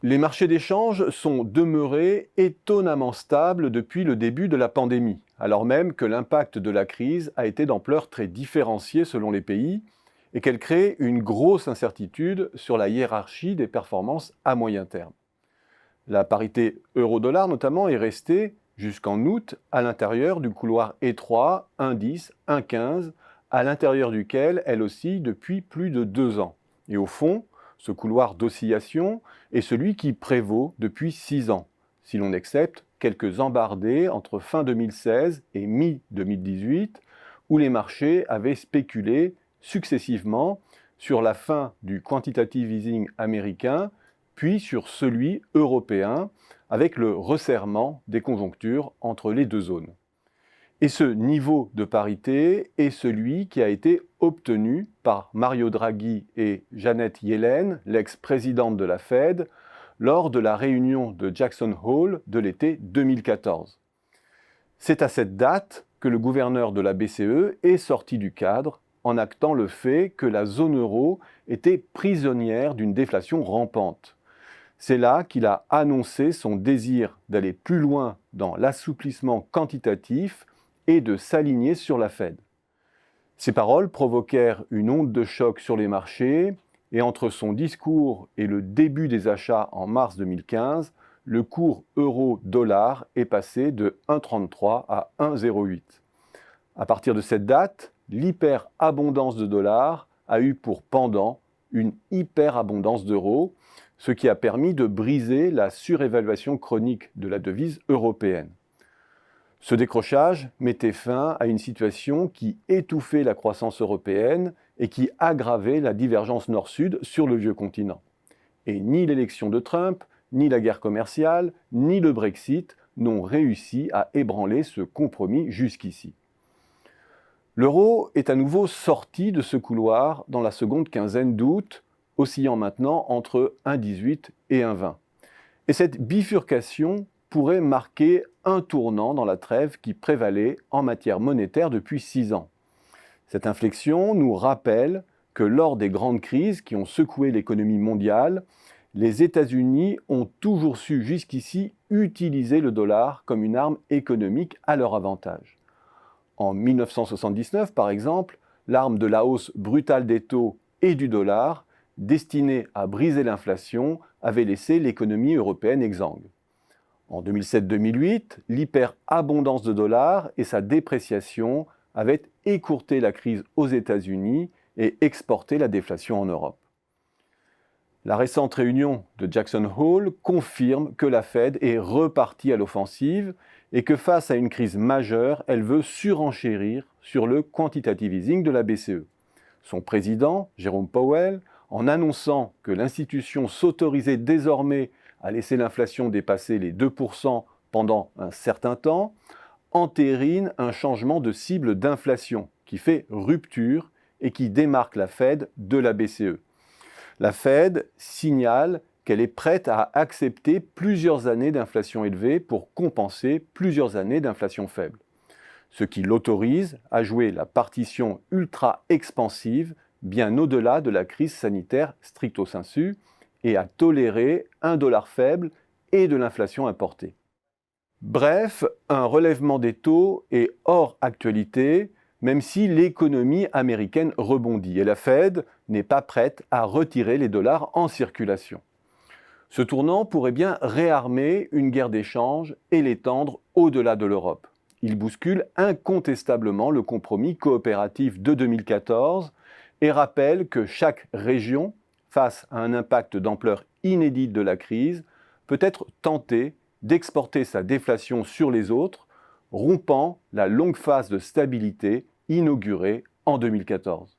Les marchés d'échange sont demeurés étonnamment stables depuis le début de la pandémie, alors même que l'impact de la crise a été d'ampleur très différenciée selon les pays et qu'elle crée une grosse incertitude sur la hiérarchie des performances à moyen terme. La parité euro-dollar notamment est restée jusqu'en août à l'intérieur du couloir étroit 1,10, 1,15, à l'intérieur duquel elle oscille depuis plus de 2 ans. Et au fond, ce couloir d'oscillation est celui qui prévaut depuis 6 ans, si l'on accepte quelques embardées entre fin 2016 et mi-2018, où les marchés avaient spéculé successivement sur la fin du quantitative easing américain, puis sur celui européen, avec le resserrement des conjonctures entre les deux zones. Et ce niveau de parité est celui qui a été obtenu par Mario Draghi et Janet Yellen, l'ex-présidente de la Fed, lors de la réunion de Jackson Hole de l'été 2014. C'est à cette date que le gouverneur de la BCE est sorti du cadre en actant le fait que la zone euro était prisonnière d'une déflation rampante. C'est là qu'il a annoncé son désir d'aller plus loin dans l'assouplissement quantitatif et de s'aligner sur la Fed. Ces paroles provoquèrent une onde de choc sur les marchés et entre son discours et le début des achats en mars 2015, le cours euro-dollar est passé de 1,33 à 1,08. À partir de cette date, l'hyperabondance de dollars a eu pour pendant une hyperabondance d'euros, ce qui a permis de briser la surévaluation chronique de la devise européenne. Ce décrochage mettait fin à une situation qui étouffait la croissance européenne et qui aggravait la divergence nord-sud sur le vieux continent. Et ni l'élection de Trump, ni la guerre commerciale, ni le Brexit n'ont réussi à ébranler ce compromis jusqu'ici. L'euro est à nouveau sorti de ce couloir dans la seconde quinzaine d'août, oscillant maintenant entre 1,18 et 1,20. Et cette bifurcation pourrait marquer un tournant dans la trêve qui prévalait en matière monétaire depuis 6 ans. Cette inflexion nous rappelle que lors des grandes crises qui ont secoué l'économie mondiale, les États-Unis ont toujours su jusqu'ici utiliser le dollar comme une arme économique à leur avantage. En 1979, par exemple, l'arme de la hausse brutale des taux et du dollar, destinée à briser l'inflation, avait laissé l'économie européenne exsangue. En 2007-2008, l'hyperabondance de dollars et sa dépréciation avaient écourté la crise aux États-Unis et exporté la déflation en Europe. La récente réunion de Jackson Hole confirme que la Fed est repartie à l'offensive et que face à une crise majeure, elle veut surenchérir sur le quantitative easing de la BCE. Son président, Jerome Powell, en annonçant que l'institution s'autorisait désormais à laisser l'inflation dépasser les 2% pendant un certain temps, entérine un changement de cible d'inflation qui fait rupture et qui démarque la Fed de la BCE. La Fed signale qu'elle est prête à accepter plusieurs années d'inflation élevée pour compenser plusieurs années d'inflation faible, ce qui l'autorise à jouer la partition ultra-expansive bien au-delà de la crise sanitaire stricto sensu et à tolérer un dollar faible et de l'inflation importée. Bref, un relèvement des taux est hors actualité, même si l'économie américaine rebondit et la Fed n'est pas prête à retirer les dollars en circulation. Ce tournant pourrait bien réarmer une guerre d'échange et l'étendre au-delà de l'Europe. Il bouscule incontestablement le compromis coopératif de 2014 et rappelle que chaque région, face à un impact d'ampleur inédite de la crise, peut être tentée d'exporter sa déflation sur les autres, rompant la longue phase de stabilité inaugurée en 2014.